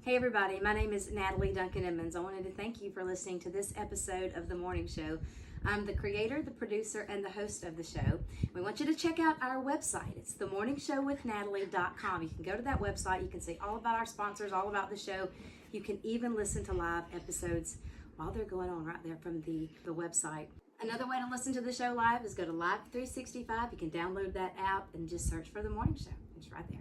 Hey everybody, my name is Natalie Duncan-Emmons. I wanted to thank you for listening to this episode of The Morning Show. I'm the creator, the producer, and the host of the show. We want you to check out our website. It's themorningshowwithnatalie.com. You can go to that website. You can see all about our sponsors, all about the show. You can even listen to live episodes while they're going on right there from the website. Another way to listen to the show live is go to Live 365. You can download that app and just search for The Morning Show. It's right there.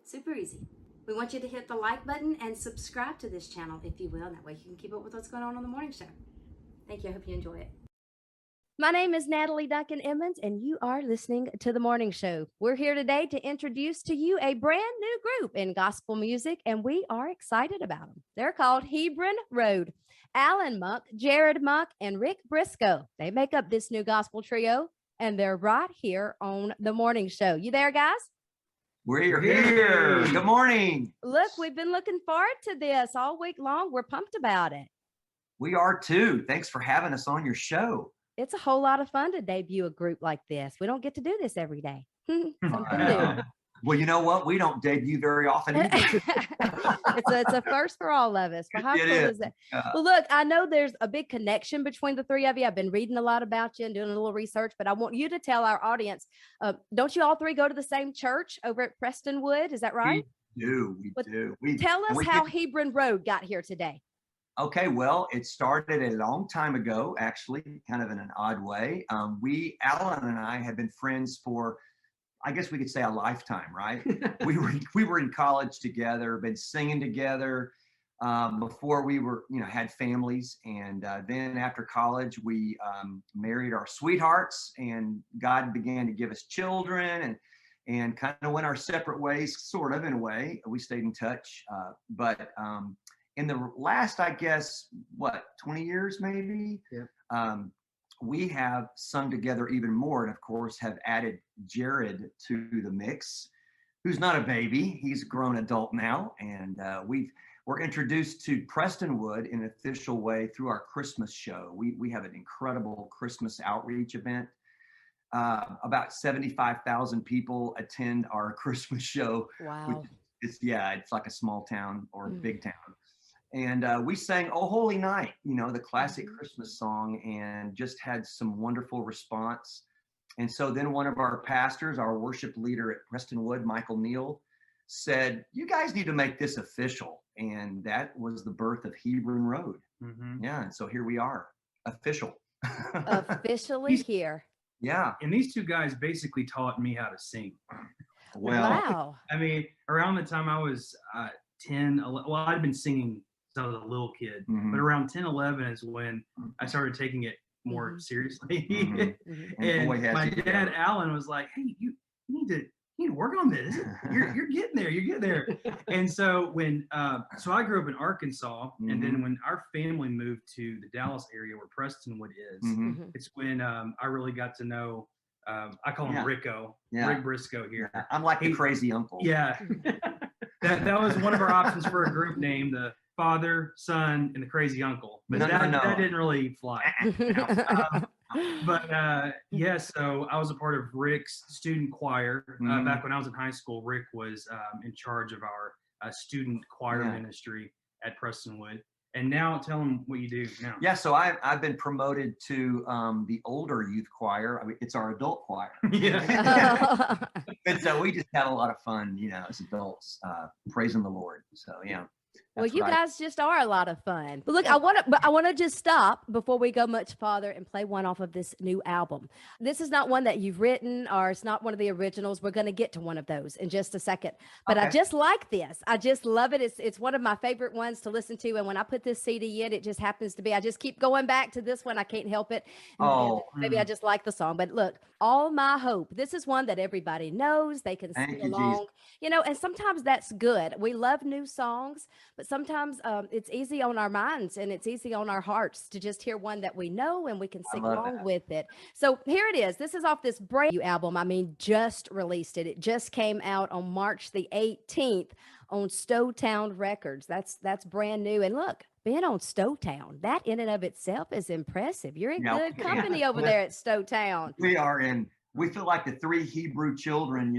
Super easy. We want you to hit the like button and subscribe to this channel if you will. That way you can keep up with what's going on The Morning Show. Thank you. I hope you enjoy it. My name is Natalie Duncan-Emmons, and you are listening to The Morning Show. We're here today to introduce to you a brand new group in gospel music, and we are excited about them. They're called Hebron Road. Alan Monk, Jared Monk, and Rick Briscoe. They make up this new gospel trio, and they're right here on The Morning Show. You there, guys? We're here. Good morning. Look, we've been looking forward to this all week long. We're pumped about it. We are too. Thanks for having us on your show. It's a whole lot of fun to debut a group like this. We don't get to do this every day. Something new. Well, you know what? We don't debut very often either. it's a first for all of us. But how cool is that? Well, look, I know there's a big connection between the three of you. I've been reading a lot about you and doing a little research, but I want you to tell our audience, don't you all three go to the same church over at Prestonwood? Is that right? We do. Tell us how Hebron Road got here today. Okay, well, it started a long time ago, actually, kind of in an odd way. Alan and I had been friends for, I guess we could say, a lifetime, right? we were in college together, been singing together before we were, had families. And then after college, we married our sweethearts, and God began to give us children and kind of went our separate ways, sort of, in a way. We stayed in touch. But in the last, I guess, 20 years maybe? Yeah. We have sung together even more, and of course have added Jared to the mix, who's not a baby. He's a grown adult now, and we're introduced to Prestonwood in an official way through our Christmas show. We have an incredible Christmas outreach event. About 75,000 people attend our Christmas show. Wow. It's like a small town or a big town. And we sang "Oh Holy Night," the classic Christmas song, and just had some wonderful response. And so then one of our pastors, our worship leader at Prestonwood, Michael Neal, said, "You guys need to make this official." And that was the birth of Hebron Road. Mm-hmm. Yeah, and so here we are, official. Officially here. Yeah. And these two guys basically taught me how to sing. Well, wow. I mean, around the time I was 10, I'd been singing since I was a little kid, but around 10, 11 is when I started taking it more seriously. And my dad, Alan, was like, "Hey, you need to work on this. You're getting there. And so so I grew up in Arkansas, and then when our family moved to the Dallas area where Prestonwood is, it's when I really got to know, I call him Rico, Rick Briscoe here. Yeah. I'm like the crazy uncle. Yeah. that was one of our options for a group name, the Father, Son, and the Crazy Uncle. But that didn't really fly. So I was a part of Rick's student choir. Back when I was in high school, Rick was in charge of our student choir ministry at Prestonwood. And now tell them what you do now. Yeah, so I've been promoted to the older youth choir. I mean, it's our adult choir. Yeah. And so we just had a lot of fun, as adults, praising the Lord. So yeah. Well, you guys just are a lot of fun. But look, I want to just stop before we go much farther and play one off of this new album. This is not one that you've written, or it's not one of the originals. We're going to get to one of those in just a second. But okay. I just like this. I just love it. It's one of my favorite ones to listen to. And when I put this CD in, it just happens to be, I just keep going back to this one. I can't help it. Maybe I just like the song. But look, All My Hope. This is one that everybody knows. They can sing along. And sometimes that's good. We love new songs, but sometimes it's easy on our minds and it's easy on our hearts to just hear one that we know and we can sing along with it. So here it is. This is off this brand new album. Just released it. It just came out on March the 18th on Stowtown Records. That's brand new. And look, being on Stowtown, that in and of itself is impressive. You're in good company over there at Stowtown. We feel like the three Hebrew children,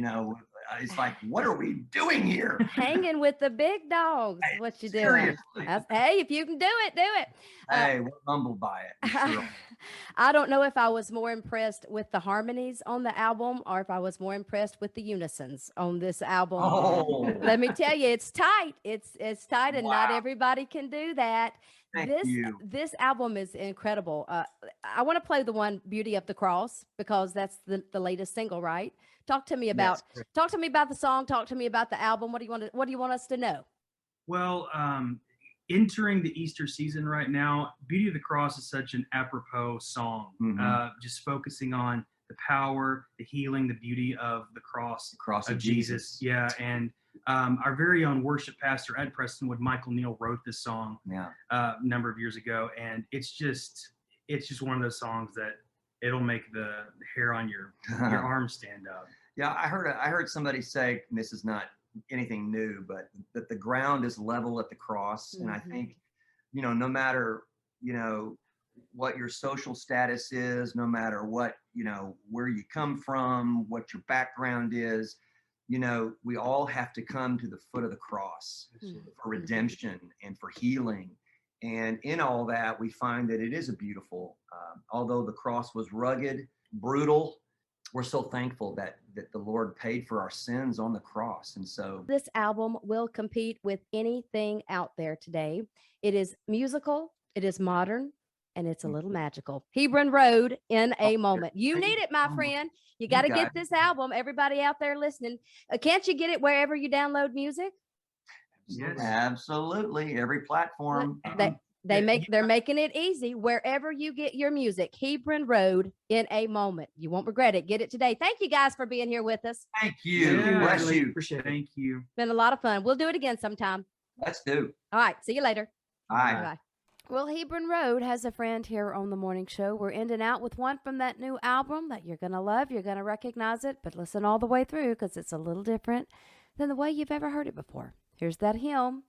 It's like, what are we doing here? Hanging with the big dogs. What you doing? Seriously. Hey, if you can do it, do it. Hey, we're humbled by it. Sure. I don't know if I was more impressed with the harmonies on the album or if I was more impressed with the unisons on this album. Oh, Let me tell you, it's tight. It's tight, and not Wow. everybody can do that. Thank you. This album is incredible. I want to play the one "Beauty of the Cross" because that's the latest single, right? Talk to me about Yes. the song. Talk to me about the album. What do you want us to know? Well, entering the Easter season right now, Beauty of the Cross is such an apropos song, just focusing on the power, the healing, the beauty of the cross of Jesus. Yeah, and our very own worship pastor, Ed Prestonwood, Michael Neal, wrote this song a number of years ago, and it's just one of those songs that it'll make the hair on your arm stand up. Yeah, I heard somebody say, and this is not anything new, but that the ground is level at the cross. And I think, no matter, what your social status is, no matter what, where you come from, what your background is, we all have to come to the foot of the cross for redemption and for healing. And in all that, we find that it is a beautiful, although the cross was rugged, brutal, we're so thankful that the Lord paid for our sins on the cross. And so this album will compete with anything out there today. It is musical, it is modern, and it's a little magical. Hebron Road in a moment. You need it, my friend. You got to get this album. Everybody out there listening, can't you get it wherever you download music? Yes. Absolutely. Every platform. They're making it easy wherever you get your music. Hebron Road in a moment. You won't regret it. Get it today. Thank you guys for being here with us. Thank you. Yeah, Bless really you. Appreciate it. Thank you. It's been a lot of fun. We'll do it again sometime. Let's do. All right. See you later. Bye. Bye. Well, Hebron Road has a friend here on the morning show. We're ending out with one from that new album that you're going to love. You're going to recognize it, but listen all the way through because it's a little different than the way you've ever heard it before. Here's that hymn.